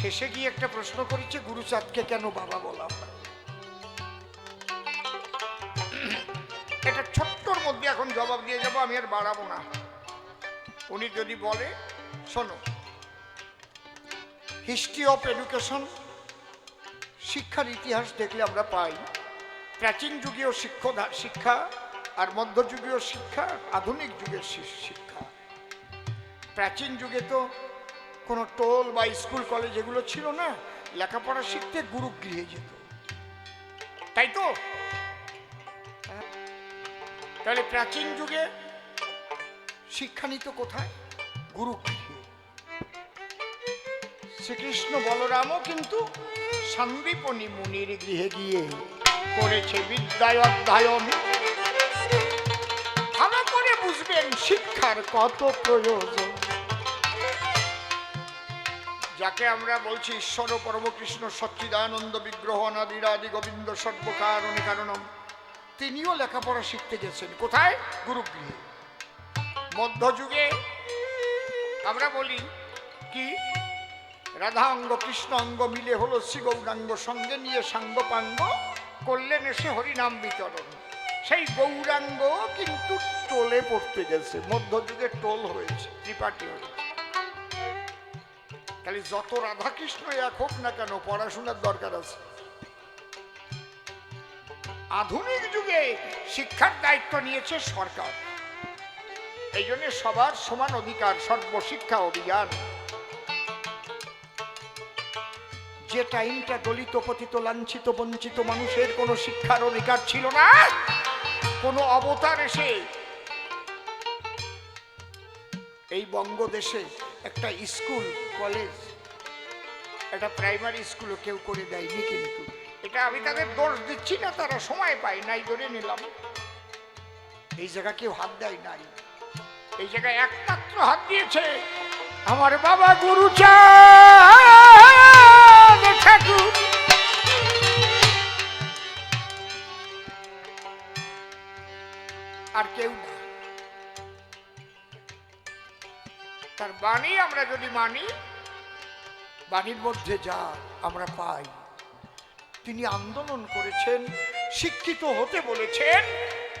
শেষে গিয়ে একটা প্রশ্ন করেছে, গুরুচাঁদকে কেন বাবা বলা হয়? এটা ছোট্টর মধ্যে এখন জবাব দিয়ে যাব, আমি আর বাড়াবো না। উনি যদি বলে, শোনো, হিস্ট্রি অফ এডুকেশন, শিক্ষার ইতিহাস দেখলে আমরা পাই প্রাচীন যুগীয় শিক্ষা আর মধ্যযুগীয় শিক্ষা, আধুনিক যুগের শিক্ষা। প্রাচীন যুগে তো কোনো টোল বা স্কুল কলেজ এগুলো ছিল না, লেখাপড়া শিখতে গুরুগৃহে যেত, তাই তো? তাহলে প্রাচীন যুগে শিক্ষা নিত কোথায়? গুরুগৃহে। শ্রীকৃষ্ণ বলরামও কিন্তু সন্দীপনী মুনির গৃহে গিয়ে করেছে বিদ্যায় অধ্যয়ন। ভালো করে বুঝবেন শিক্ষার কত প্রয়োজন। যাকে আমরা বলছি ঈশ্বর পরম কৃষ্ণ সচ্চিদানন্দ বিগ্রহ অনাদিরাদি গোবিন্দ সর্বকারণে কারণম, তিনিও লেখাপড়া শিখতে গেছেন কোথায়? গুরুগৃহে। মধ্যযুগে আমরা বলি কি, রাধা অঙ্গ কৃষ্ণ অঙ্গ মিলে হলো শ্রী গৌরাঙ্গ, সঙ্গে নিয়ে সাঙ্গ পাঙ্গ করলেন এসে হরিনাম বিতরণ। সেই গৌরাঙ্গ কিন্তু টোলে পড়তে গেছে, মধ্যযুগে টোল হয়েছে, ত্রিপাঠী হয়েছে। তাহলে যত রাধা কৃষ্ণ এক হোক না কেন, পড়াশোনার দরকার আছে। আধুনিক যুগে শিক্ষার দায়িত্ব নিয়েছে সরকার, এই জন্য সবার সমান অধিকার, সর্বশিক্ষা অভিযান। যে টাইমটা দলিত পতিত লাঞ্ছিত বঞ্চিত মানুষের কোনো শিক্ষার অধিকার ছিল না, কোনো অবতার এসে এই বঙ্গদেশে একটা স্কুল কলেজ, একটা প্রাইমারি স্কুলও কেউ করে দেয়নি। কিন্তু এটা আমি তাদের দোষ দিচ্ছি না, তারা সময় পায় নাই, ধরে নিলাম। এই জায়গা কেউ হাত দেয় নাই, এই জায়গায় একমাত্র হাত দিয়েছে আমার বাবা গুরুচাঁদ ঠাকুর। আর কেউ না। তার বাণী আমরা যদি মানি, বাণীর মধ্যে যা আমরা পাই, তিনি আন্দোলন করেছেন, শিক্ষিত হতে বলেছেন,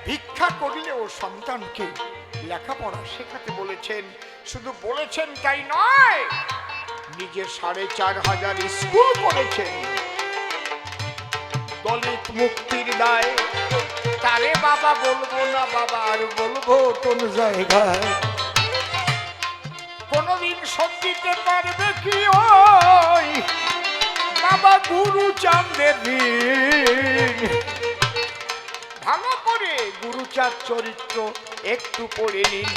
ভিক্ষা করলেও সন্তানকে লেখাপড়া শেখাতে বলেছেন। শুধু বলেছেন তাই নয়, নিজে ৪৫০০ স্কুল করেছেন। দলিত মুক্তির দায় তারে বাবা বলবো না, বাবা আর বলবো কোন জায়গায়? কোনদিন শোধ দিতে পারবে কি ওই বাবা গুরুচাঁদের ঋণ? ভালো করে গুরুচাঁদ চরিত্র একটু পড়ে নিন।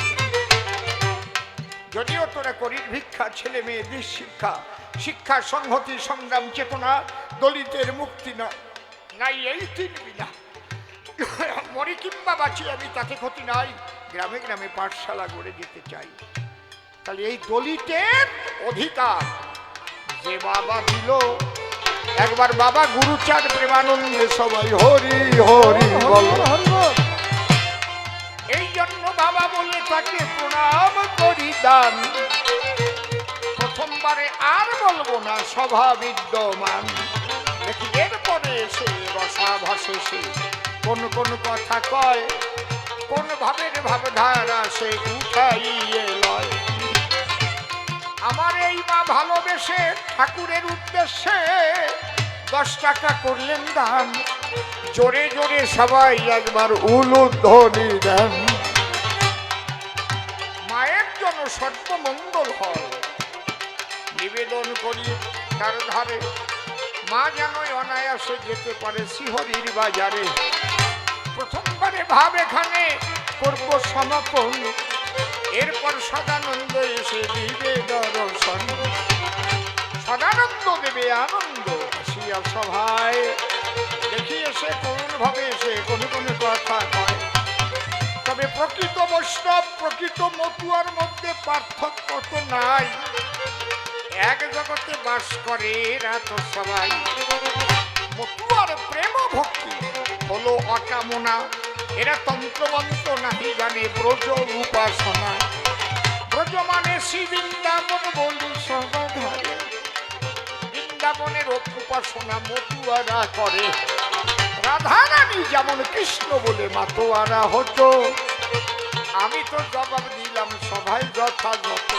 যদিও তোরা করিস ভিক্ষা, ছেলে মেয়েদের শিক্ষা, শিক্ষা সংহতি সংগ্রাম চেতনা, দলিতের মুক্তি না নাই, এই তিন বিনা মরি কিংবা বাঁচি আমি, তাতে ক্ষতি নাই। গ্রামে গ্রামে পাঠশালা গড়ে দিতে চাই। তাহলে এই দলিতের অধিকার যে বাবা দিল, একবার বাবা গুরুচাঁদ প্রেমানন্দে সবাই হরি হরি বল। এই জন্য বাবা বলে তাকে প্রণাম করি দান। প্রথমবারে আর বলবো না সভা বিদ্যমান, দেখি এরপরে এসে রসা ভাসে সে কোন কোন কথা কয়, কোন ভাবের ভাবধারা সে উঠাইয়ে লয়। আমার এই মা ভালোবেসে ঠাকুরের উদ্দেশ্যে 10 টাকা করলেন দান। জোরে জোরে সবাই একবার উলুধ্বনি দেন। মায়ের জন্য সর্বমঙ্গল হয়, নিবেদন করি তার ধারে। মা যেন অনায়াসে যেতে পারে শ্রীহরির বাজারে। প্রথমবারে ভাব এখানে করব সমাপন, এরপর সদানন্দ এসে দিবে দর্শন। সদানন্দ দেবে আনন্দ আসিয়া সভায়, দেখি এসে কোন ভাবে এসে কোন কোন কথা কয়। তবে প্রকৃত বৈষ্ণব প্রকৃত মতুয়ার মধ্যে পার্থক্য তো নাই, এক জগতে বাস করে এরা তো সবাই। মতুয়ার প্রেম ভক্তি হলো অকামনা, এরা তন্ত্রমন্ত্র নাহি জানে ব্রজ উপাসনা। ব্রজ মানে শ্রী বৃন্দাবন বলি সবাধারে, বৃন্দাবনের উপাসনা মতুয়ারা করে, রাধা রানী যেমন কৃষ্ণ বলে মাতোয়ারা হতো। আমি তো জবাব দিলাম সভায় যথাযথ,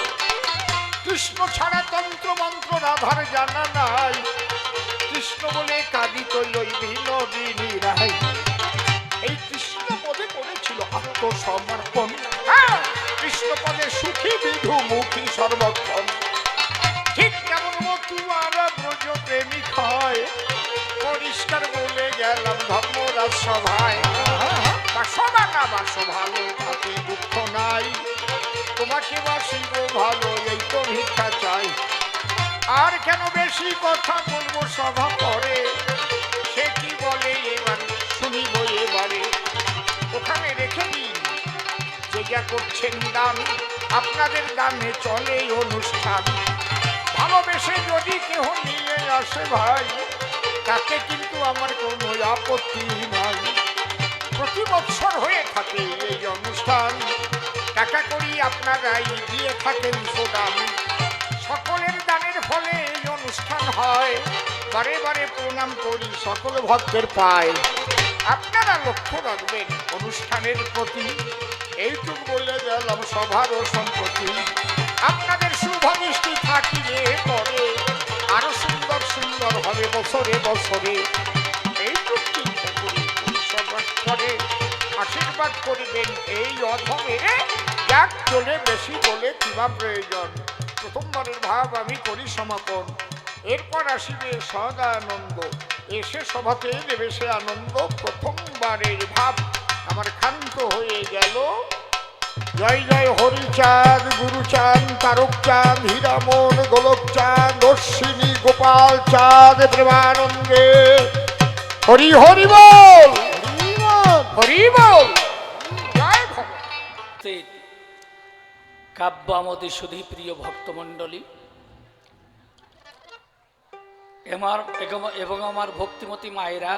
কৃষ্ণ ছাড়া তন্ত্র মন্ত্র রাধার জানা নাই, কৃষ্ণ বলে কাঁদিত ওই বিনোদিনী রায়। এই কৃষ্ণ পদে করেছিল আত্মসমর্পণ, কৃষ্ণ পদে সুখী বিধু মুখী সর্বক্ষণ। ঠিক যেমন মতুয়ারা ব্রজ প্রেমিক হয়, পরিষ্কার বলে গেলাম ধর্মরাজ সভায়। বাসো বাঙা বাসো ভালো, তাতে দুঃখ নাই, তোমাকে বাসিব ভালো, এই তো ভিক্ষা চাই। আর কেন বেশি কথা বলবো সভা করে, সে কি বলে এবার শুনিব এবারে। ওখানে রেখে দিন যে যা করছেন দান, আপনাদের গানে চলে অনুষ্ঠান। ভালোবেসে যদি কেহ নিয়ে আসে ভাই, তাতে কিন্তু আমার কোনো আপত্তি নাই। প্রতি বৎসর হয়ে থাকে এই অনুষ্ঠান, টাকা করি আপনারাই দিয়ে থাকেন প্রদান। সকলের দানের ফলে এই অনুষ্ঠান হয়, বারে বারে প্রণাম করি সকল ভক্তের পায়। আপনারা লক্ষ্য রাখবেন অনুষ্ঠানের প্রতি, এইটুকু বলে গেলাম সভার ও সম্পত্তি। আপনাদের শুভদৃষ্টি থাকিলে পরে আরো সুন্দর সুন্দর হবে বছরে বছরে। এইটুকু চিন্তা করি সবার পরে আশীর্বাদ করিবেন এই অধমের, যাক চলে বেশি বলে কিবা প্রয়োজন। প্রথমবারের ভাব আমি করি সমাপন, এরপর আসিবে সদানন্দ, এসে সভাতে দেবে সে আনন্দ। প্রথমবারের ভাব আমার ক্ষান্ত হয়ে গেল। জয় জয় হরিচাঁদ, গুরুচাঁদ, তারকচাঁদ, হীরামন, গোলকচাঁদ, অশ্বিনী, গোপাল চাঁদ, প্রেমানন্দে হরি হরি বল, হরি বল। জয় ভগবান। কাব্য আমাদের শুধু প্রিয় ভক্তমণ্ডলী এবং আমার ভক্তিমতী মায়েরা,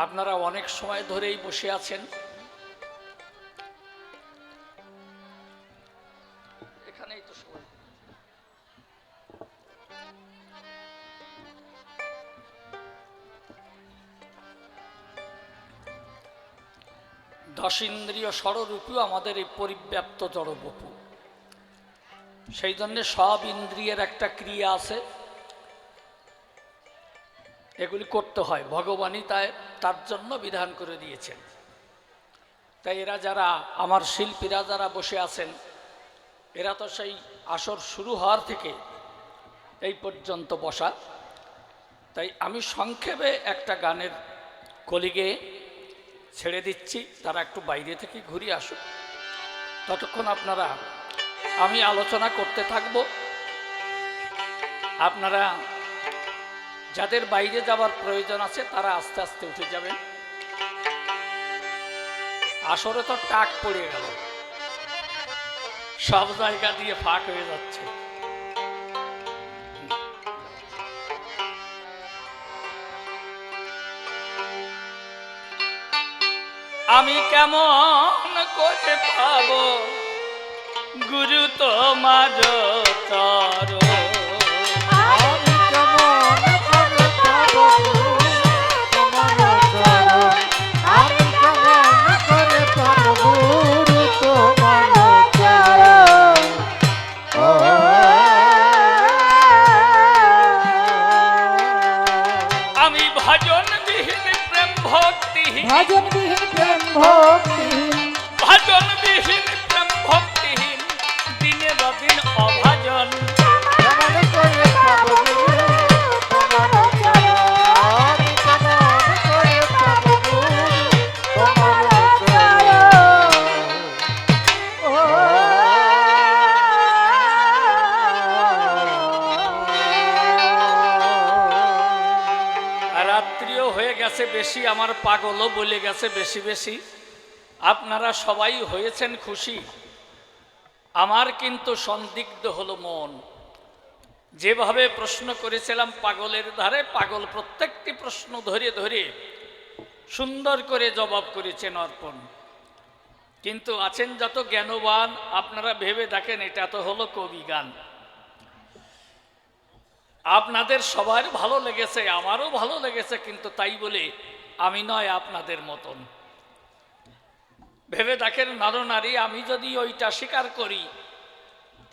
আপনারা অনেক সময় ধরেই বসে আছেন। এখানেই তো সবাই। দশিন্দ্রিয় ষড়রূপী আমাদের এই পরিব্যাপ্ত জড়বপু, সেই জন্য সব ইন্দ্রিয়ের একটা ক্রিয়া আছে, এগুলি করতে হয়, ভগবানই তার জন্য বিধান করে দিয়েছেন। তাই এরা যারা আমার শিল্পীরা যারা বসে আছেন, এরা তো সেই আসর শুরু হওয়ার থেকে এই পর্যন্ত বসা। তাই আমি সংক্ষেপে একটা গানের কলিগে ছেড়ে দিচ্ছি, তারা একটু বাইরে থেকে ঘুরে আসুক, ততক্ষণ আপনারা আমি আলোচনা করতে থাকব। আপনারা যাদের বাইরে যাওয়ার প্রয়োজন আছে তারা আস্তে আস্তে উঠে যাবেন। আসরে তো টাক পড়ে গেল, সব জায়গা দিয়ে ফাঁক হয়ে যাচ্ছে। আমি কেমন করে পাবো গুরু তোমার চরণ, আমি কেমন করে পাবো তোমার চরণ, আমি কেমন করে পাবো গুরু তোমার চরণ। আমি ভজনবিহীন প্রেম ভক্তিহীন, ভজনবিহীন প্রেম ভক্তিহীন, ভজনবিহীন প্রেম ভক্তিহীন, দিনে দিন অভাজন। কেমন করে পাবো গুরু তোমার চরণ, আমি কেমন করে পাবো গুরু তোমার চরণ। রাত্রিও হয়ে গেছে বেশি, আমার পাগলও বলে গেছে বেশি বেশি। আপনারা সবাই হয়েছেন খুশি, আমার কিন্তু সন্দিগ্ধ হলো মন। যেভাবে প্রশ্ন করেছিলাম পাগলের ধারে, পাগল প্রত্যেকটি প্রশ্ন ধরে ধরে সুন্দর করে জবাব করেছেন অর্পণ। কিন্তু আছেন যত জ্ঞানবান, আপনারা ভেবে দেখেন এটা তো হলো কবি গান। আপনাদের সবার ভালো লেগেছে, আমারও ভালো লেগেছে, কিন্তু তাই বলে আমি নয় আপনাদের মতন। ভেবে দেখেন নরনারী, আমি যদি ওইটা স্বীকার করি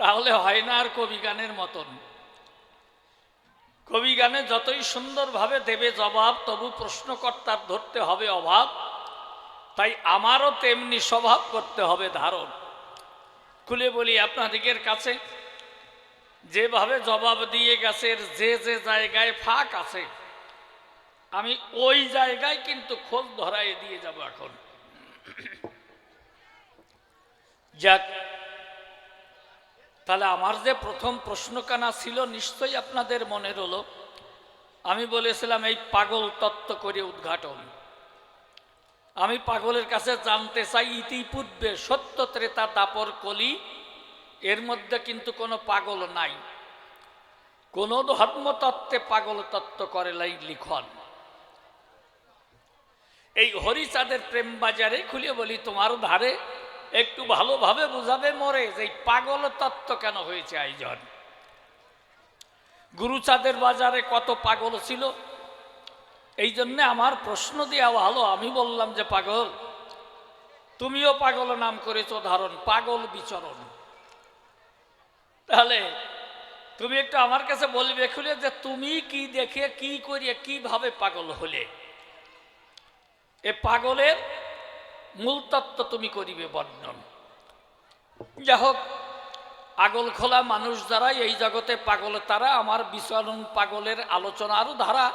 তাহলে হয় না আর কবিগানের মতন। কবিগানে যতই সুন্দরভাবে দেবে জবাব, তবু প্রশ্নকর্তার ধরতে হবে অভাব। তাই আমারও তেমনি স্বভাব করতে হবে ধারণ। খুলে বলি আপনাদিগের কাছে, যেভাবে জবাব দিয়ে গেছে যে যে জায়গায় ফাঁক আছে, আমি ওই জায়গায় কিন্তু খোঁজ ধরাই দিয়ে যাব এখন। যাক, তাহলে আমার যে প্রথম প্রশ্নকানা ছিল নিশ্চয়ই আপনাদের মনে হলো। আমি বলেছিলাম এই পাগল তত্ত্ব করে উদ্ঘাটন। আমি পাগলের কাছে জানতে চাই, ইতিপূর্বে সত্য ত্রেতা দাপর কলি, এর মধ্যে কিন্তু কোনো পাগল নাই। কোন ধর্মতত্ত্বে পাগল তত্ত্ব করে লাই লিখন। এই হরিচাঁদের প্রেম বাজারে খুলে বলি, তোমার ধারে একটু ভালোভাবে বুঝাবে মরে যে এই পাগল তত্ত্ব কেন হয়েছে আয়োজন। গুরুচাঁদের বাজারে কত পাগল ছিল, এই জন্যে আমার প্রশ্ন দেওয়া ভালো। আমি বললাম যে পাগল, তুমিও পাগল নাম করেছো ধারণ, পাগল বিচরণ। তাহলে তুমি একটু আমার কাছে বলবে খুলে যে তুমি কি দেখে কি করিয়ে কিভাবে পাগল হলে, এ পাগলের মূল তত্ত্ব তুমি করিবে বর্ণন। যাই হোক, আগল খোলা মানুষ যারা এই জগতে পাগল, তারা আমার বিচরণ পাগলের আলোচনারও ধারা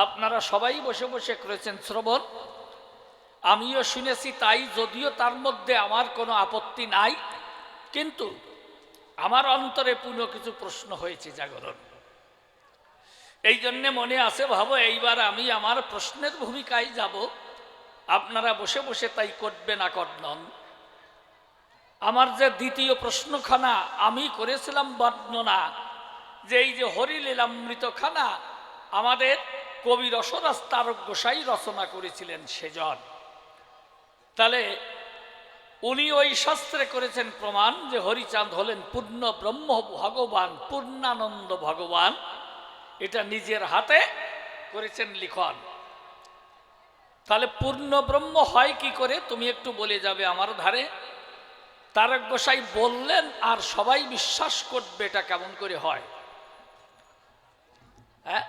আপনারা সবাই বসে বসে করেছেন শ্রবণ, আমিও শুনেছি। তাই যদিও তার মধ্যে আমার কোনো আপত্তি নাই, কিন্তু আমার অন্তরে পুনঃ কিছু প্রশ্ন হয়েছে জাগরণ। এই জন্যে মনে আছে, ভাবো এইবার আমি আমার প্রশ্নের ভূমিকায় যাব, আপনারা বসে বসে তাই করবে না কর্ণন। আমার যে দ্বিতীয় প্রশ্নখানা আমি করেছিলাম বর্ণনা, যে এই যে হরিলীলামৃত খানা আমাদের কবি রসরাজ তারক গোসাই রচনা করেছিলেন সেজন। তাহলে উনি ওই শাস্ত্রে করেছেন প্রমাণ যে হরিচাঁদ হলেন পূর্ণ ব্রহ্ম ভগবান, পূর্ণানন্দ ভগবান। এটা নিজের হাতে করেছেন লিখন। তাহলে পূর্ণ ব্রহ্ম হয় কি করে তুমি একটু বলে যাবে আমার ধারে। তারক গোসাই বললেন আর সবাই বিশ্বাস করবে, এটা কেমন করে হয়। হ্যাঁ,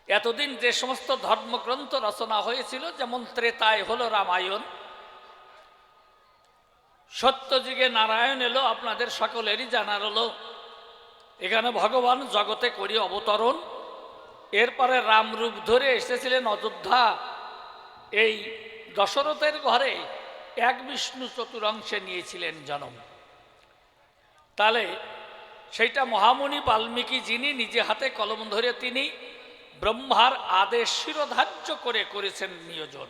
এতদিন যে সমস্ত ধর্মগ্রন্থ রচনা হয়েছিল, যেমন ত্রেতায় হলো রামায়ণ, সত্যযুগে নারায়ণ এলো, আপনাদের সকলেরই জানার হলো। এখানে ভগবান জগতে করি অবতরণ। এরপরে রামরূপ ধরে এসেছিলেন অযোধ্যা, এই দশরথের ঘরে এক বিষ্ণু চতুরংশে নিয়েছিলেন জন্ম। তাহলে সেইটা মহামুনি বাল্মীকি, যিনি নিজে হাতে কলম ধরে তিনি ব্রহ্মার আদেশ শিরোধার্য করে করেছেন নিয়োজন।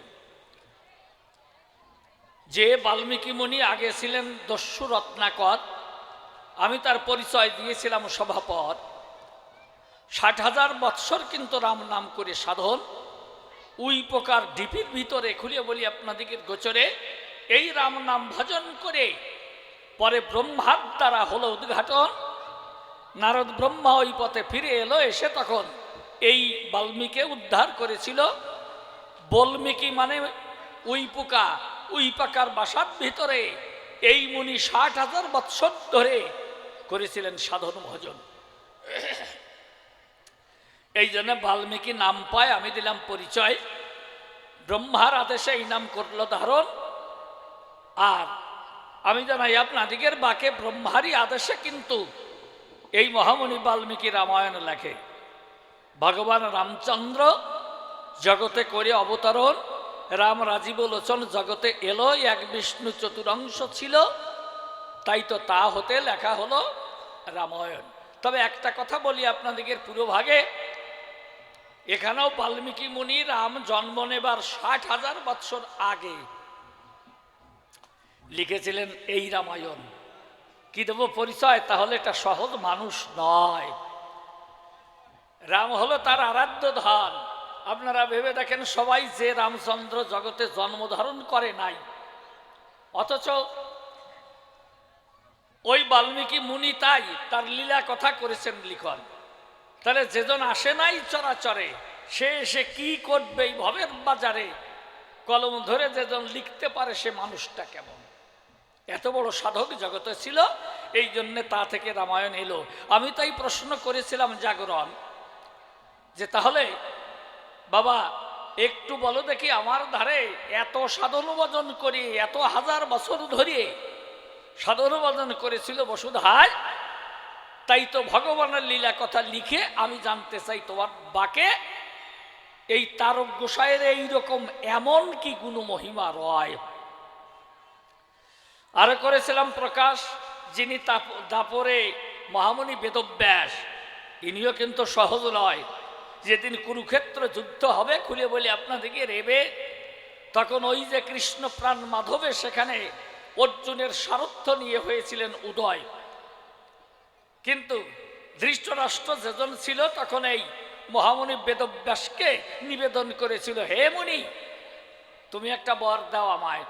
যে বাল্মীকি মুনি আগে ছিলেন দস্যু রত্নাকর, আমি তার পরিচয় দিয়েছিলাম সভাপর। 60,000 বৎসর কিন্তু রাম নাম করে সাধন, উই প্রকার ঢিপির ভিতরে খুলে বলি আপনাদিকে গোচরে এই রাম নাম ভজন করে পরে ব্রহ্মার দ্বারা হলো উদ্ঘাটন। নারদ ব্রহ্মা ওই পথে ফিরে এলো, এসে তখন এই বাল্মীকে উদ্ধার করেছিল। বাল্মীকি মানে উই পোকা, উই পাকার বাসার ভিতরে এই মুনি 60,000 বৎসর ধরে করেছিলেন সাধন ভজন। এই জন্য বাল্মীকি নাম পায়, আমি দিলাম পরিচয়। ব্রহ্মার আদেশে এই নাম করলো ধারণ। আর আমি জানাই আপনাদিগের বাকে ব্রহ্মারই আদেশে কিন্তু এই মহামুনি বাল্মীকি রামায়ণ লেখে। ভগবান রামচন্দ্র জগতে করে অবতরণ, রাম রাজীব লোচন জগতে এলো, এক বিষ্ণু চতুরংশ ছিল, তাই তো তা হতে লেখা হলো রামায়ণ। তবে একটা কথা বলি আপনাদিগের পুরো ভাগে, এখানেও বাল্মীকি মুনি রাম জন্ম নেবার 60,000 বৎসর আগে লিখেছিলেন এই রামায়ণ। কি দেব পরিচয়? তাহলে এটা সহজ মানুষ নয়। রাম হলো তার আরাধ্য ধন। আপনারা ভেবে দেখেন, সবাই যে রামচন্দ্র জগতে জন্মধারণ করে নাই, অথচ ওই বাল্মীকি মুনি তাই তার লীলা কথা করেছেন লিখন। তাহলে যেজন আসে নাই চরাচরে সে এসে কি করবে এই ভবের বাজারে, কলম ধরে যেজন লিখতে পারে সে মানুষটা কেমন? এত বড় সাধক জগতে ছিল, এই জন্যে তা থেকে রামায়ণ এলো। আমি তাই প্রশ্ন করেছিলাম জাগরণ, যে তাহলে বাবা একটু বলো দেখি, আমার ধারে এত সাধন ভজন করি, এত হাজার বছর ধরে সাধন ভজন করেছিল বসুধায়, তাই তো ভগবানের লীলা কথা লিখে আমি জানতে চাই তোমার বাকে এই তারক গোসাইয়ের এইরকম এমন কি গুণ মহিমা রয়। আর করেছিলাম প্রকাশ, যিনি দাপরে মহামুনি বেদব্যাস, ইনিও কিন্তু সহজ নয়। যেদিন কুরুক্ষেত্র যুদ্ধ হবে, খুলে বলি আপনাদেরকে রেবে, তখন ওই যে কৃষ্ণ প্রাণ মাধবে সেখানে অর্জুনের সারথ্য নিয়ে হয়েছিলেন উদয়। কিন্তু ধৃষ্টরাষ্ট্র যেজন ছিল তখন এই মহামুনি বেদব্যাসকে নিবেদন করেছিল, হে মুনি তুমি একটা বর দাও আমায়,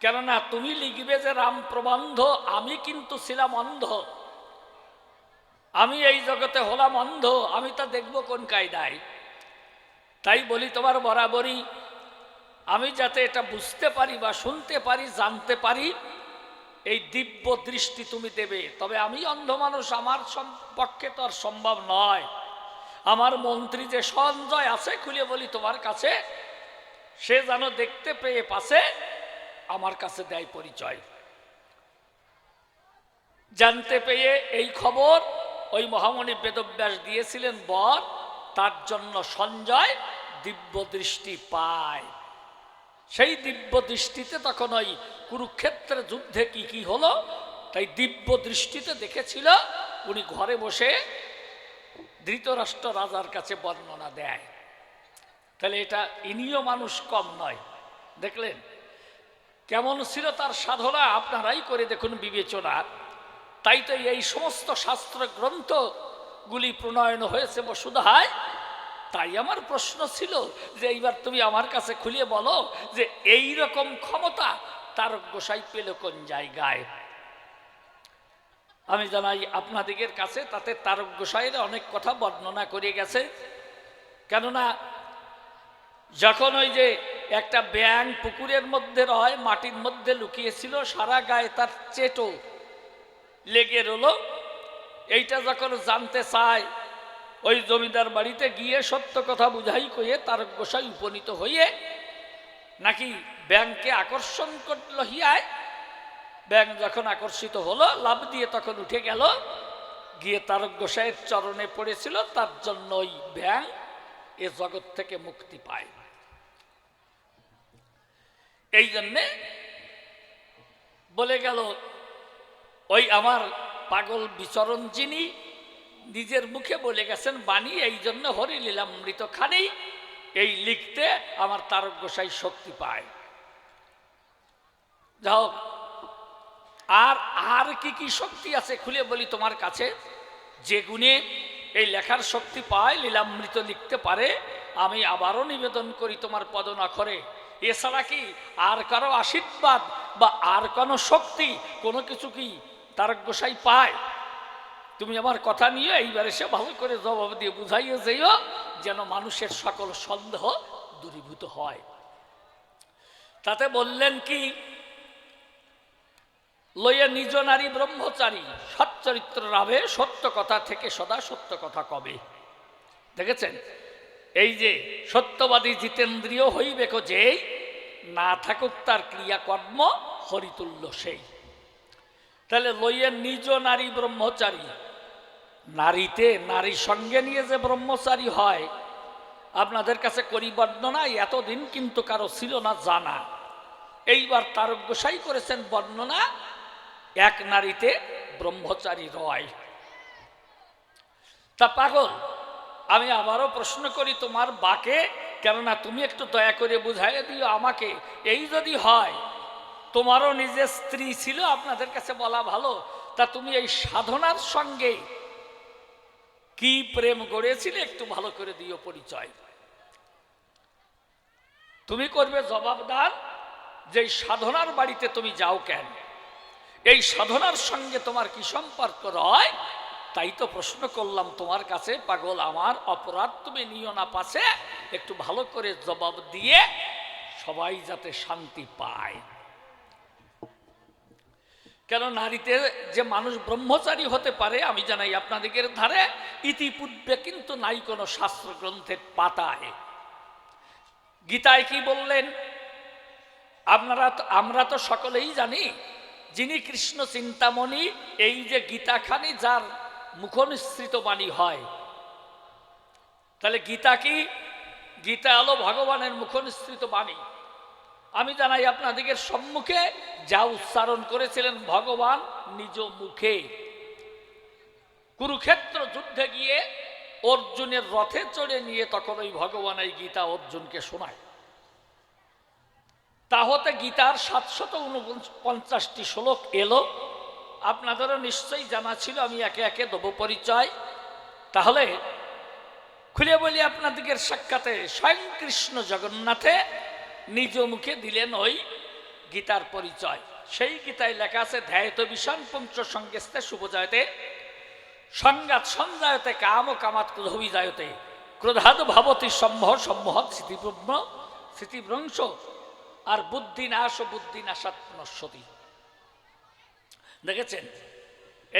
কেননা তুমি লিখবে যে রাম প্রবন্ধ, আমি কিন্তু ছিলাম অন্ধ, আমি এই জগতে হলাম অন্ধ, আমি তা দেখব কোন কায়দায়। তাই বলি তোমার বরাবরই আমি যাতে এটা বুঝতে পারি বা শুনতে পারি, জানতে পারি, এই দিব্য দৃষ্টি তুমি দেবে। তবে আমি অন্ধ মানুষ, আমার পক্ষে তো আর সম্ভব নয়। আমার মন্ত্রী যে সঞ্জয় আছে, খুলে বলি তোমার কাছে, সে যেন দেখতে পেয়ে পাশে আমার কাছে দেয় পরিচয়। জানতে পেয়ে এই খবর ওই মহামুনি বেদব্যাস দিয়েছিলেন বর, তার জন্য সঞ্জয় দিব্য দৃষ্টি পায়। সেই দিব্য দৃষ্টিতে তখন ওই কুরুক্ষেত্রের যুদ্ধে কি কি হলো, তাই দিব্য দৃষ্টিতে দেখেছিল। উনি ঘরে বসে ধৃতরাষ্ট্র রাজার কাছে বর্ণনা দেয়। তাহলে এটা ইনিও মানুষ কম নয়। দেখলেন কেমন ছিল তার সাধনা, আপনারাই করে দেখুন বিবেচনা। তাই তো এই সমস্ত শাস্ত্র গ্রন্থগুলি প্রণয়ন হয়েছে বসুধায়। তাই আমার প্রশ্ন ছিল যে এইবার তুমি আমার কাছে খুলে বলো যে এই রকম ক্ষমতা তারক গোসাই পেল কোন জায়গায়। আমি জানাই আপনাদের কাছে, তাতে তারক গোসাইয়ের অনেক কথা বর্ণনা করে গেছে। কেননা যখন ওই যে একটা ব্যাঙ পুকুরের মধ্যে রয়, মাটির মধ্যে লুকিয়েছিল, সারা গায়ে তার চেটো লেগে রইল, এইটা যখন জানতে চায় ওই জমিদার বাড়িতে গিয়ে সত্য কথা বুঝাই কয়ে তারক গোসাই উপনীত হয়ে নাকি ব্যাঙকে আকর্ষণ করল হিয়ায়। ব্যাঙ যখন আকর্ষিত হলো, লাভ দিয়ে তখন উঠে গেল, গিয়ে তারক গোসাইয়ের চরণে পড়েছিল, তার জন্য ওই ব্যাঙ এ জগৎ থেকে মুক্তি পায়। এই জন্যে বলে গেল ওই আমার পাগল বিচরণ যিনি নিজের মুখে বলে গেছেন বাণী, এই জন্য হরিলীলামৃত খানি এই লিখতে আমার তারক গোসাই শক্তি পায়। যাও আর আর কি কি শক্তি আছে খুলে বলি তোমার কাছে, যে গুণে এই লেখার শক্তি পায়, লীলামৃত লিখতে পারে। আমি আবারও নিবেদন করি তোমার পদনখরে, এছাড়া কি আর কারো আশীর্বাদ বা আর কোনো শক্তি কোনো কিছু কি তারক গোসাই পায়? তুমি আমার কথা নিয়ে এইবার এসে ভালো করে জবাব দিয়ে বুঝাইয়ে যেও, যেন মানুষের সকল সন্দেহ দূরীভূত হয়। তাতে বললেন কি, লইয়া নিজ নারী ব্রহ্মচারী, সচ্চরিত্র রাবে, সত্য কথা থেকে সদা সত্য কথা কবে। দেখেছেন এই যে সত্যবাদী জিতেন্দ্রিয় হইবে যেই, না থাকুক তার ক্রিয়াকর্ম হরিতুল্য সেই। তাহলে লইয়া নিজ নারী ব্রহ্মচারী, নারীতে নারীর সঙ্গে নিয়ে যে ব্রহ্মচারী হয়, আপনাদের কাছে করি বর্ণনা, এতদিন কিন্তু কারো ছিল না জানা। এইবার তারক গোসাই করেছেন বর্ণনা, এক নারীতে ব্রহ্মচারী রয়। তা পাগল, আমি আবারও প্রশ্ন করি তোমার বাকে, কেননা তুমি একটু দয়া করে বুঝাইয়ে দিও আমাকে। এই যদি হয় তোমারও নিজের স্ত্রী ছিল, আপনাদের কাছে বলা ভালো, তা তুমি এই সাধনার সঙ্গে কি প্রেম গড়েছিলে একটু ভালো করে দিও পরিচয়। তুমি করবে জবাবদার যে সাধনার বাড়িতে তুমি যাও কেন, এই সাধনার সঙ্গে তোমার কি সম্পর্ক রয়, তাই তো প্রশ্ন করলাম তোমার কাছে, পাগল আমার অপরাধ তুমি নিও না পাশে, একটু ভালো করে জবাব দিয়ে সবাই যাতে শান্তি পায়। কেন নারীতে যে মানুষ ব্রহ্মচারী হতে পারে আমি জানাই আপনাদের ধারে ইতিপূর্বে কিন্তু নাই কোনো শাস্ত্র গ্রন্থের পাতায়। গীতায় কি বললেন আমরা তো সকলেই জানি, যিনি কৃষ্ণ চিন্তামণি এই যে গীতাখানি যার মুখনিসৃত বাণী হয়, তাহলে গীতা কি? গীতা হলো ভগবানের মুখনিসৃত বাণী। আমি জানাই আপনাদের সম্মুখে যা উচ্চারণ করেছিলেন ভগবান নিজ মুখে। কুরুক্ষেত্র যুদ্ধে গিয়ে অর্জুনের রথে চড়ে নিয়ে তখন ওই ভগবান এই গীতা অর্জুনকে শোনায়। তা হতে গীতার 749টি শ্লোক এলো, আপনাদেরও নিশ্চয়ই জানা ছিল, আমি একে একে দেব পরিচয়। তাহলে খুলে বলি আপনাদের সাক্ষাতে স্বয়ং কৃষ্ণ জগন্নাথে নিজ মুখে দিলেন ওই গীতার পরিচয়। সেই গীতায় লেখা আছে, ধ্যায়ত বিষণ পঞ্চ সঙ্গেস্তে শুভজয়তে সংঘাত সঞ্জায়তে কাম কামাত ক্রোধবিজায়তে ক্রোধাদ ভাবতী সম্মোহ সম্মোহত স্মৃতিভ্রংশ আর বুদ্ধিনাশ ও বুদ্ধিনাশাৎ নশ্যতি। দেখেছেন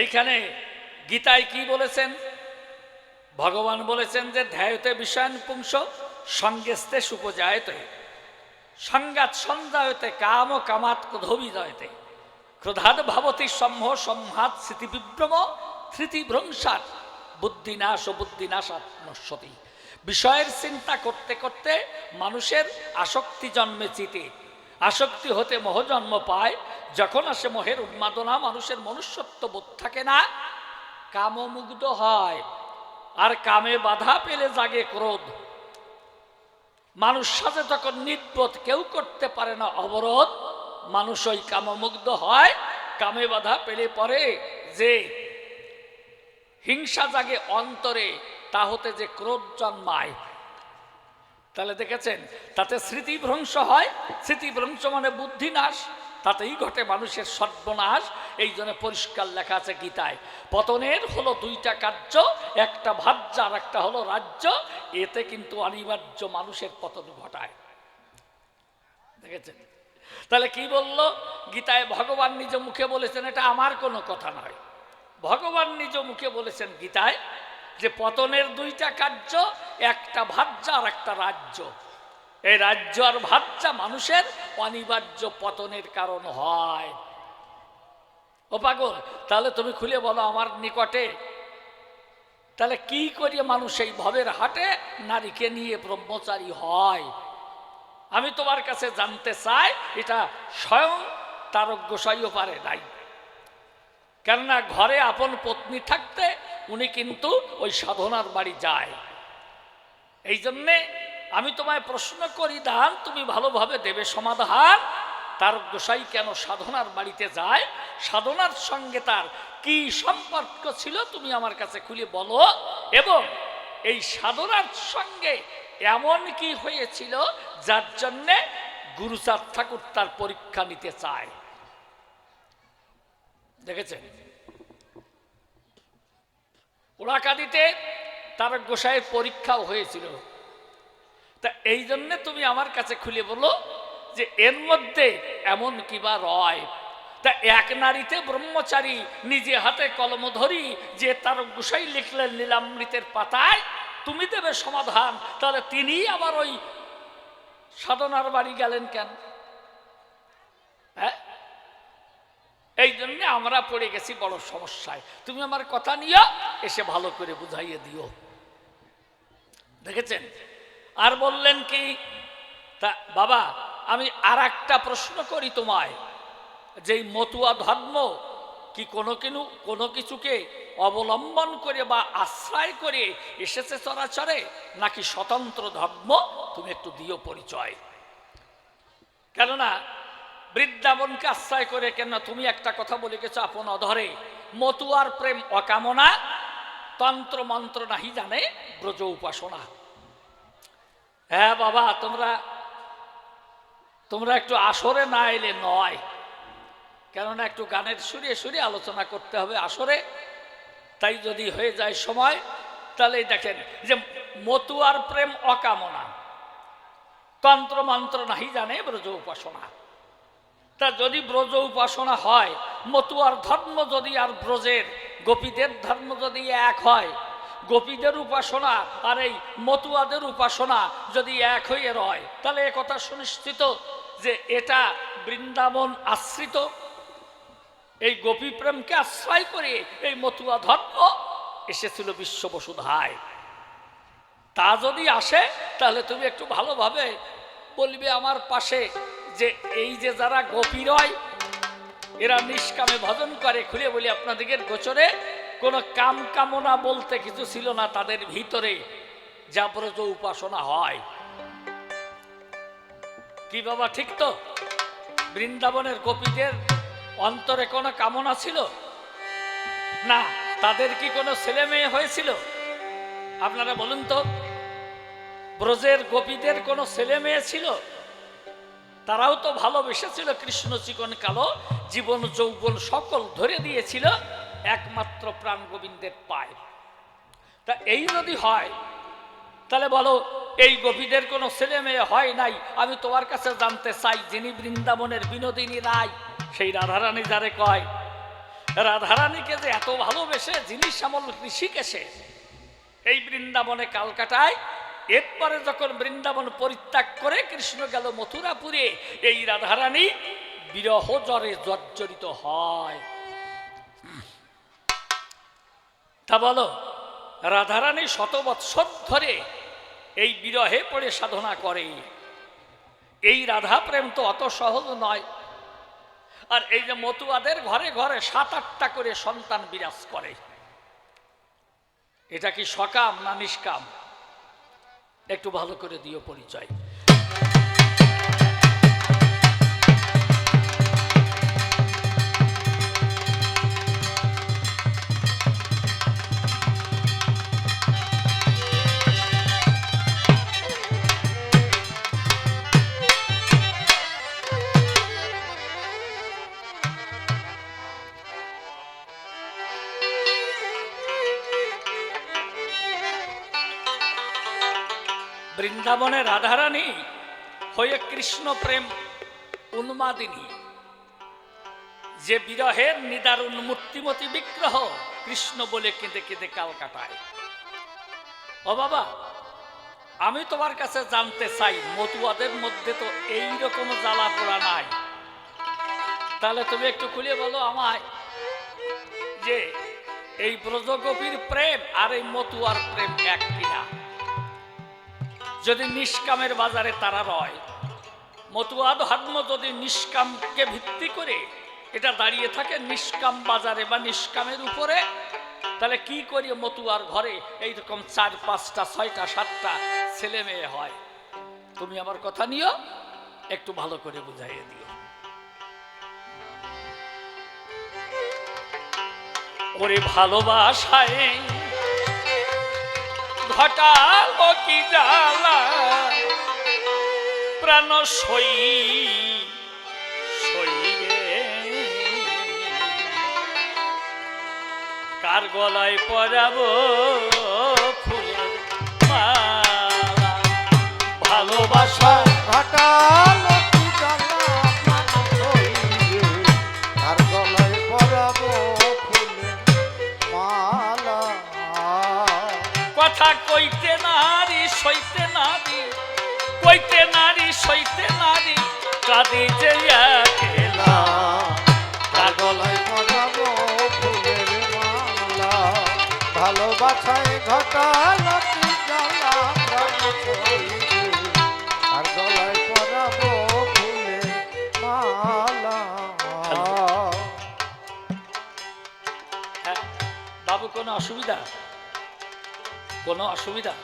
এইখানে গীতায় কি বলেছেন? ভগবান বলেছেন যে ধ্যায়তে বিষয়ান পুংস সঙ্গেস্তে সুপজায়তে সংঘাত সঞ্জায়তে কাম কামাত ক্রোধবিজয়তে ক্রোধাদ ভাবতী সম্মোহ সম্মাত স্মৃতিবিভ্রম স্মৃতিভ্রংশাৎ বুদ্ধিনাশ ও বুদ্ধিনাশাৎ নশ্যতি। বিষয়ের চিন্তা করতে করতে মানুষের আসক্তি জন্মে চিতে, আসক্তি হতে মোহ জন্ম পায়। যখন আসে মোহের উন্মাদনা, মানুষের মনুষ্যত্ব বোধ থাকে না, কামমুগ্ধ হয়, আর কামে বাধা পেলে জাগে ক্রোধ। মানুষ সাজে তখন নির্বোধ, কেউ করতে পারে না অবরোধ। মানুষ ওই কামমুগ্ধ হয়, কামে বাধা পেলে পরে যে হিংসা জাগে অন্তরে, তা হতে যে ক্রোধ জন্মায়। তাহলে দেখেছেন তাতে স্মৃতিভ্রংশ হয়। স্মৃতিভ্রংশ মানে বুদ্ধিনাশ, তাতেই ঘটে মানুষের সর্বনাশ। এই জন্য পরিষ্কার লেখা আছে গীতায়, পতনের হলো দুইটা কার্য, একটা ভাজ্য আর একটা হলো রাজ্য। এতে কিন্তু অনিবার্য মানুষের পতন ঘটায়। দেখেছেন? তাহলে কি বলল গীতায়? ভগবান নিজ মুখে বলেছেন, এটা আমার কোনো কথা নয়। ভগবান নিজ মুখে বলেছেন গীতায় যে পতনের দুইটা কার্য, একটা ভাজ্য আর একটা রাজ্য। এই রাজ্য আর ভাজ্য মানুষের অনিবার্য পতনের কারণ হয়। ও পাগল, তাহলে তুমি খুলে বলো আমার নিকটে, তাহলে কি করিয়ে মানুষ এই ভবের হাটে নারীকে নিয়ে ব্রহ্মচারী হয়? আমি তোমার কাছে জানতে চাই, এটা স্বয়ং তারক গোসাইও পারে নাই। কেননা ঘরে আপন পত্নী থাকতে উনি কিন্তু ওই সাধনার বাড়ি যায়। এই জন্যে আমি তোমায় প্রশ্ন করি, দান তুমি ভালোভাবে দেবে সমাধান। তারক গোসাই কেন সাধনার বাড়িতে যায়? সাধনার সঙ্গে তার কি সম্পর্ক ছিল তুমি আমার কাছে খুলে বলো। এবং এই সাধনার সঙ্গে এমন কি হয়েছিল যার জন্যে গুরুচাঁদ ঠাকুর তার পরীক্ষা নিতে চায়? দেখেছেন, ওরাকাদিতে তারক গোসাইয়ের পরীক্ষাও হয়েছিল। তা এই জন্যে তুমি আমার কাছে খুলে বলো যে এর মধ্যে এমন কিবা রয়। তা এক নারীতে ব্রহ্মচারী নিজে হাতে কলম ধরি যে তারক গোসাই লিখলেন লীলামৃতের পাতায়, তুমি দেবে সমাধান। তাহলে তিনি আবার ওই সাধনার বাড়ি গেলেন কেন? হ্যাঁ, এই জন্যে আমরা পড়ে গেছি বড় সমস্যায়। তুমি আমার কথা নিয়ে এসে ভালো করে বুঝাইয়ে দিও। দেখেছেন? আর বললেন কি, তা বাবা আমি আর একটা প্রশ্ন করি তোমায়, যেই মতুয়া ধর্ম কি কোনো কিছুকে অবলম্বন করে বা আশ্রয় করে এসেছে চরাচরে, নাকি স্বতন্ত্র ধর্ম? তুমি একটু দিও পরিচয়। কেননা বৃন্দাবনকে আশ্রয় করে, কেন তুমি একটা কথা বলে গেছো আপন অধরে, মতুয়ার প্রেম অকামনা, তন্ত্র মন্ত্র নাহি জানে ব্রজ উপাসনা। হ্যাঁ বাবা, তোমরা একটু আসরে না এলে নয়। কেননা একটু গানের সুরে সুরে আলোচনা করতে হবে আসরে। তাই যদি হয়ে যায় সময়, তাহলে দেখেন যে মতুয়ার প্রেম অকামনা, তন্ত্র মন্ত্র নাহি জানে ব্রজ উপাসনা। তা যদি ব্রজ উপাসনা হয়, মতুয়ার ধর্ম যদি আর ব্রজের গোপীদের ধর্ম যদি এক হয়, গোপীদের উপাসনা আর এই মতুয়াদের উপাসনা যদি এক হয়ে রয়, তাহলে একথা সুনিশ্চিত যে এটা বৃন্দাবন আশ্রিত। এই গোপী প্রেমকে আশ্রয় করে এই মতুয়া ধর্ম এসেছিল বিশ্ব বসুধায়। তা যদি আসে, তাহলে তুমি একটু ভালোভাবে বলবে আমার পাশে যে এই যে যারা গোপী রয়, এরা নিষ্কামে ভজন করে। খুলে বলি আপনাদের গোচরে কোনো কাম কামনা বলতে কিছু ছিল না তাদের ভিতরে, যা ব্রজ উপাসনা হয়। কি বাবা ঠিক তো? বৃন্দাবনের গোপীদের অন্তরে কোনো কামনা ছিল না? তাদের কি কোনো ছেলে মেয়ে হয়েছিল? আপনারা বলুন তো, ব্রজের গোপীদের কোনো ছেলে মেয়ে ছিল? তারাও তো ভালোবেসেছিল কৃষ্ণ চিকন কালো, জীবন যৌবন সকল ধরে দিয়েছিল একমাত্র প্রাণ গোবিন্দের পায়। তা এই যদি হয়, তাহলে বলো এই গোপীদের কোনো ছেলে মেয়ে হয় নাই? আমি তোমার কাছে জানতে চাই, যিনি বৃন্দাবনের বিনোদিনী রায়, সেই রাধারানী যারে কয়, রাধারানীকে যে এত ভালোবেসে যিনি শ্যামল ঋষিকেশে এই বৃন্দাবনে কালকাটায়, এরপরে যখন বৃন্দাবন পরিত্যাগ করে কৃষ্ণ গেল মথুরাপুরে, এই রাধারানী বিরহ জ্বরে জর্জরিত হয়। তা বলো, রাধারানী শত বৎসর ধরে এই বিরহে পড়ে সাধনা করে। এই রাধা প্রেম তো অত সহজ নয়। আর এই যে মতুয়াদের ঘরে ঘরে 7-8টা করে সন্তান বিরাজ করে, এটা কি সকাম না নিষ্কাম? একটু ভালো করে দিও পরিচয়। বৃন্দাবনে রাধারানী হয়ে কৃষ্ণ প্রেম উন্মাদিনী, যে বিরহের নিদারুণ মূর্তিমতি বিগ্রহ কৃষ্ণ বলে কেঁদে কেঁদে কালকাটায়। ও বাবা, আমি তোমার কাছে জানতে চাই, মতুয়াদের মধ্যে তো এইরকম জ্বালা পোড়া নাই। তাহলে তুমি একটু খুলে বলো আমায় যে এই ব্রজগোপীর প্রেম আর এই মতুয়ার প্রেম এক কিনা? যদি নিষ্কামের বাজারে তারা রয়, মতুয়া ধর্ম যদি নিষ্কামকে ভিত্তি করে এটা দাঁড়িয়ে থাকে নিষ্কাম বাজারে বা নিষ্কামের উপরে, তাহলে কি করি মতুয়ার ঘরে এইরকম 4, 5টা, 6টা, 7টা ছেলে মেয়ে হয়? তুমি আমার কথা নিও, একটু ভালো করে বুঝাইয়ে দিও। ওরে ভালোবাসায় ঘটালো কি জ্বালা, প্রাণ সই রে, কার গলায় পরাবো ফুলের মালা। ভালোবাসা ঘটালো কি জ্বালা, প্রাণ সইবে, কার গলায় পরাবো ফুলের মালা। কথা কইতে নারী সইতে নারী, কইতে নারী সইতে নারী, কাঁদি যে একলা, কার গলায় পরাবো ফুলের মালা। ভালোবাসায় ঘটালো কি জ্বালা, প্রাণ সইবে, কার গলায় পরাবো ফুলের মালা। হ্যাঁ, বাবু কোনো অসুবিধা? কোনো অসুবিধা?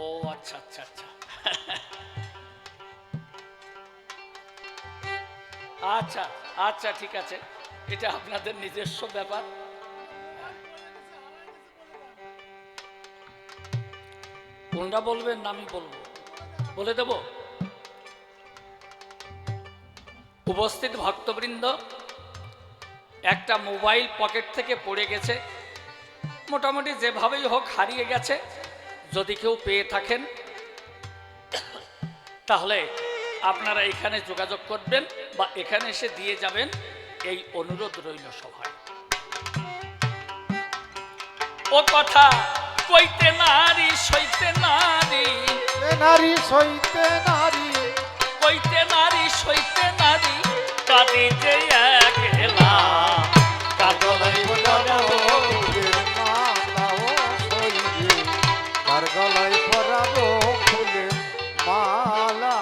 ও আচ্ছা আচ্ছা আচ্ছা আচ্ছা আচ্ছা, ঠিক আছে, এটা আপনাদের নিজস্ব ব্যাপার। কোনটা বলবেন না আমি বলবো? বলে দেব। উপস্থিত ভক্তবৃন্দ, একটা মোবাইল পকেট থেকে পড়ে গেছে, মোটামুটি যেভাবেই হোক হারিয়ে গেছে। যদি কেউ পেয়ে থাকেন তাহলে আপনারা এখানে যোগাযোগ করবেন বা এখানে এসে দিয়ে যাবেন, এই অনুরোধ রইল সভায়। ও কথা কইতে নারী সইতে নারী, নারী সইতে নারী, কইতে নারী সইতে নারী, কাঁদি যে একলা কাগলাই পরাবো ফুলের মালা ও সইবে, তার গলায় পরাবো ফুলের মালা।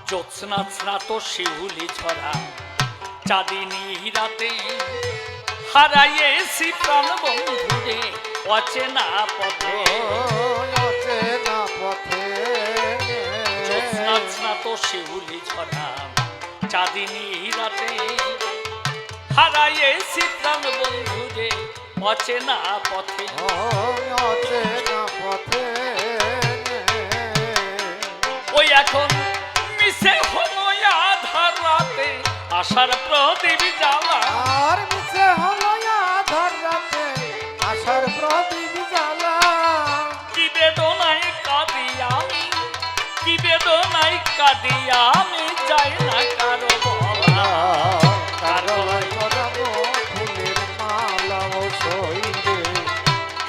জ্যোৎস্না স্নাত শিউলি ঝরা চাঁদিনী রাতে, হারাইয়েছি প্রাণ বন্ধুরে অচেনা পথে। অচেনা পথে জ্যোৎস্না স্নাত শিউলি ঝরা চাঁদিনী রাতে, হারাইয়েছি প্রাণ বন্ধুরে অচেনা পথে। অচেনা পথে ওই এখন মিশে হলো আধার রাতে আশার প্রদীপ জ্বালা, আর মিশে হলো আধার রাতে আশার প্রদীপ জ্বালা। কি বেদনায় কাঁদি আমি, কি বেদনায় কাঁদি আমি, যাই না কারো বলা। তার গলায় পরাবো ফুলের মালা ও সইবে,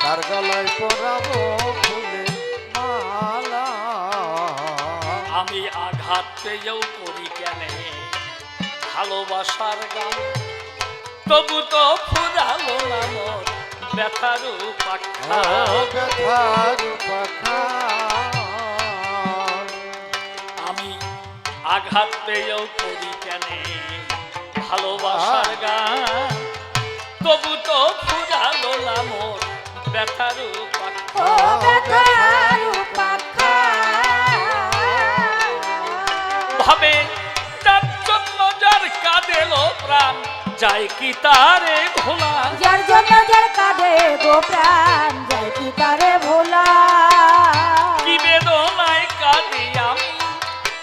তার গলায় পরাবো ফুলের মালা। আমি আঘাত পেয়েও করি কেন ভালোবাসার গান, তবু তো ফুরালো না মোর ব্যথার পাখা। ব্যথার পাখা আমি আঘাত পেয়েও করি কেন ভালোবাসার গান, তবু তো ফুরালো না মোর ব্যথার পাখা। ও ব্যথার পাখা, ভাবে তার জন্য যার কাঁদেলো প্রাণ, যায় কি তারে ভোলা। যার জন্য যার কাঁদে গো প্রাণ, যায় কি তারে ভোলা। কি বেদনায় কাঁদি আমি,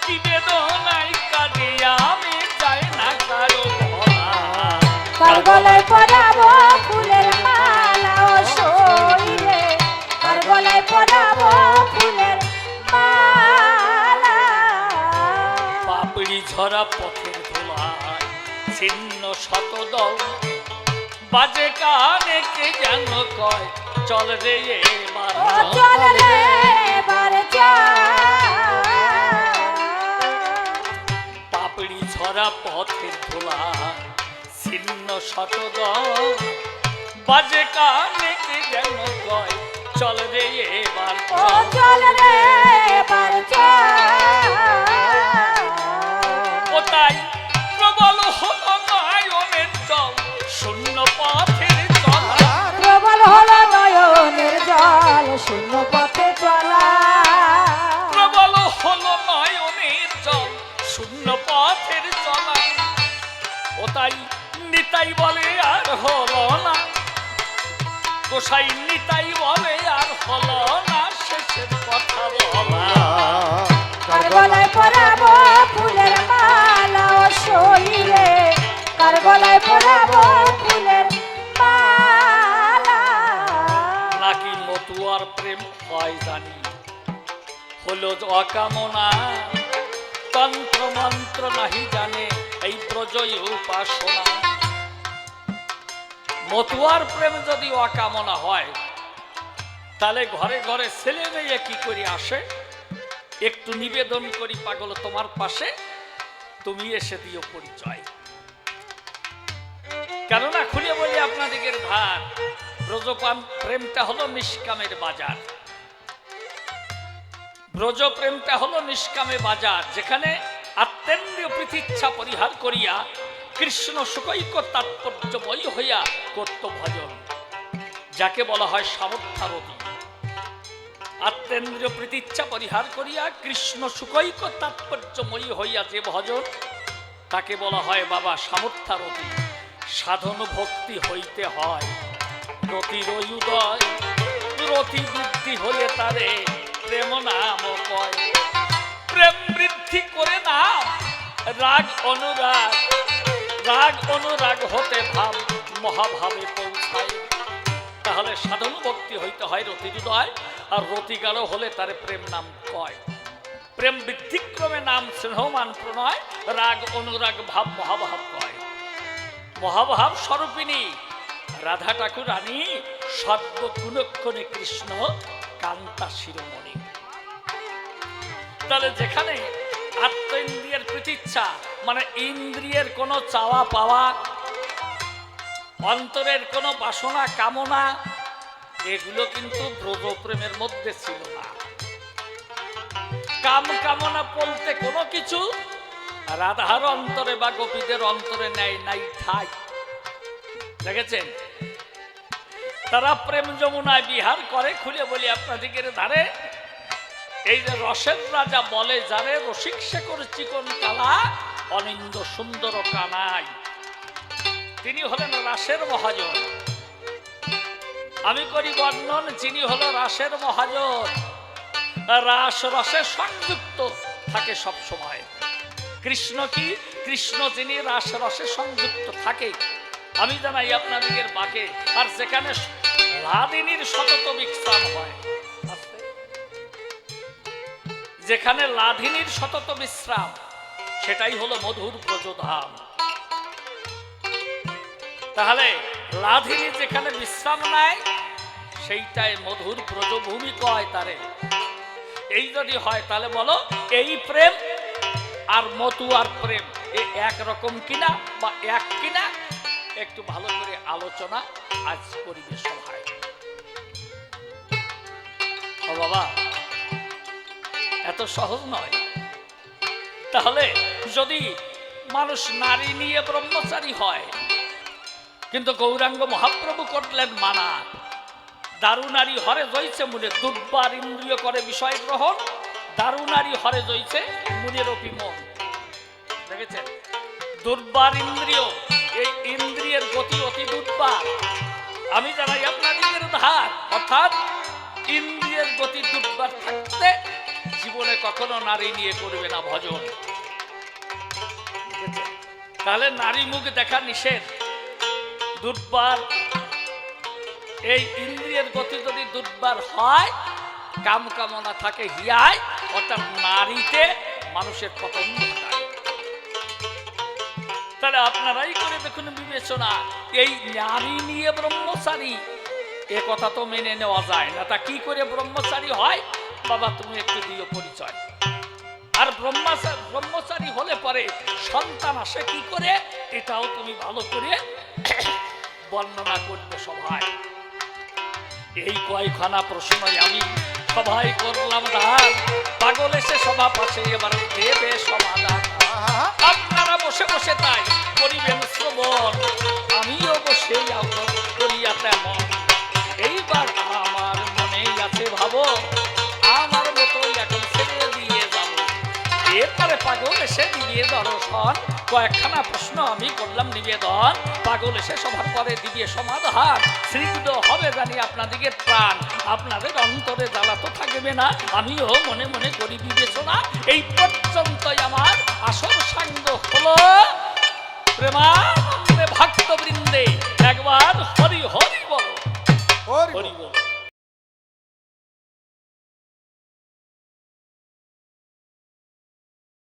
কি বেদনায় কাঁদি আমি, যাই না কারো বলা। কার গলায় পরাবো ফুলের মালা ও সইবে, কার গলায় পরাবো ফুলের মালা। পাপড়ি ঝরা পথের ধোলায় ছিন্ন শতদল, বাজে কানে কে যেন কয় চল রে এবার ও চল। চল রে এবার পাপড়ি ঝরা পথের ধোলায় ছিন্ন শতদল, বাজে কানে কে যেন কয় চল রে এবার ও চল। চল রে এবার ও তাই প্রবল হলো নয়নের জল, শূন্য পথের চলা। প্রবল হলো নয়নের জল, শূন্য পথে চলা। প্রবল হলো নয়নের জল, শূন্য পথের চলা। ও তাই নিতাই বলে আর হলো না, গোসাই নিতাই বলে আর হলো না শেষের কথা বলা। কার গলায় পরাবো ফুলের মালা ও সইবে, কার গলায় পরাবো ফুলের মালা। নাকি মতুয়ার প্রেম হয় জানি, হলো অকামনা, তন্ত্র মন্ত্র নাহি জানে এই ব্রজয় উপাসনা। মতুয়ার প্রেম যদি অকামনা হয়, তাহলে ঘরে ঘরে ছেলে মেয়ে কি করে আসে? একটু নিবেদন করি পাগল তোমার পাশে, তুমি এসে দিও পরিচয়। কেননা খুলে বলি আপনাদের ধার, ব্রজপান প্রেমটা হলো নিষ্কামের বাজার। ব্রজ প্রেমটা হলো নিষ্কামে বাজার, যেখানে আত্মেন্দ্রিয় প্রীতিচ্ছা পরিহার করিয়া কৃষ্ণ সুকৈক তাৎপর্যময়ী হইয়া করত ভজন, যাকে বলা হয় সামর্থ্যারতি। আত্মেন্দ্রিয় প্রীতিচ্ছা পরিহার করিয়া কৃষ্ণ সুকৈক তাৎপর্যময়ী হইয়া যে ভজন, তাকে বলা হয় বাবা সামর্থ্যারতি। সাধন ভক্তি হইতে হয় রতির উদয়, রতি বৃদ্ধি হলে তারে প্রেম নাম কয়। প্রেম বৃদ্ধি করে নাম রাগ অনুরাগ, রাগ অনুরাগ হতে ভাব মহাভাবে পৌঁছায়। তাহলে সাধন ভক্তি হইতে হয় রতি হৃদয়, আর রতি গাঢ় হলে তারে প্রেম নাম কয়। প্রেম বৃদ্ধিক্রমে নাম স্নেহমান প্রণয়, রাগ অনুরাগ ভাব মহাভাব কয়। মহাভাব স্বরূপিণী রাধা ঠাকুরানী সর্বগুণক্ষণে কৃষ্ণ কান্তা শিরোমণি। তাহলে যেখানে আত্ম ইন্দ্রিয়ের প্রীতিচ্ছা, মানে ইন্দ্রিয়ের কোনো চাওয়া পাওয়া, অন্তরের কোনো বাসনা কামনা, এগুলো কিন্তু ব্রজ প্রেমের মধ্যে ছিল না। কাম কামনা বলতে কোনো কিছু রাধার অন্তরে বা গোপীদের অন্তরে নেয় নাই ঠাই। দেখেছেন, তারা প্রেম যমুনায় বিহার করে। খুলে বলি আপনাদিকের ধারে, এই যে রসের রাজা বলে যারে, রসিক শেখর চিকন কালা অনিন্দ সুন্দর কানাই, তিনি হলেন রাসের মহাজন। আমি করি বর্ণন, যিনি হলো রাসের মহাজন, রাস রসে সংযুক্ত থাকে সব সময়। কৃষ্ণ কি? কৃষ্ণ যিনি রাস রসে সংযুক্ত থাকে। আমি জানাই আপনাদের বাকে, আর যেখানে লাদিনীর সতত বিশ্রাম হয়, যেখানে লাধিনীর সতত বিশ্রাম, সেটাই হলো মধুর ব্রজধাম। তাহলে লাধিনী যেখানে বিশ্রাম নেয়, সেইটাই মধুর ব্রজভূমি কয় তারে। এই যদি হয় তাহলে বলো এই প্রেম আর মতুয়ার প্রেম এ একরকম কিনা বা এক কিনা, একটু ভালো করে আলোচনা আজ করিবে সভায়। ও বাবা, এত সহজ নয়। তাহলে যদি মানুষ নারী নিয়ে ব্রহ্মচারী হয়, কিন্তু গৌরাঙ্গ মহাপ্রভু করলেন মানা, দারু নারী হরে জইছে মূলে, দুর্বার ইন্দ্রিয় করে বিষয় গ্রহণ, দারু নারী হরে জইছে মূলের অভিমন। দেখেছেন, দুর্বার ইন্দ্রিয়, এই ইন্দ্রিয়ের গতি অতি দুর্বার। আমি জানাই আপনাদের ধার, অর্থাৎ ইন্দ্রিয়ের গতি দুর্বার থাকতে জীবনে কখনো নারী নিয়ে করবে না ভজন। তাহলে নারী মুখ দেখা নিষেধ। দুর্বার এই ইন্দ্রিয়ের গতি যদি দুর্বার হয়, কাম কামনা থাকে হিয়ায়, অর্থাৎ নারীতে মানুষের পতন ঘটায়। তাহলে আপনারাই করে দেখুন বিবেচনা, এই নারী নিয়ে ব্রহ্মচারী, এ কথা তো মেনে নেওয়া যায় না। তা কি করে ব্রহ্মচারী হয়? বাবা তুমি একটু দিও পরিচয়। আর ব্রহ্মচারী হলে পরে সন্তান আসে কি করে, এটাও তুমি ভালো করে বর্ণনা করবে সভায়। এই কয়খানা প্রশ্নই আমি সভায় করলাম দান, পাগল এসে সভা পাশে এবার দেবে সমাধান। আপনারা বসে বসে তাই করিবেন শ্রবণ, আমিও বসে করিয়া তেমন। এইবার আমার মনে আছে ভাবো, আমার মতোই এখন ছেড়ে দিয়ে যাব। এরপরে পাগল এসে দিবে দর্শন, কয়েকখানা প্রশ্ন আমি করলাম নিবেদন, পাগল এসে সবার পরে দিবে সমাধান। স্নিগ্ধ হবে জানি আপনাদিকে প্রাণ, আপনাদের অন্তরে জ্বালা তো থাকবে না, আমিও মনে মনে করি বিবেচনা। এই পর্যন্তই আমার আসল সাঙ্গ হলো প্রেমানন্দে ভক্তবৃন্দে। একবার হরি হরি বলো, হরি বলো।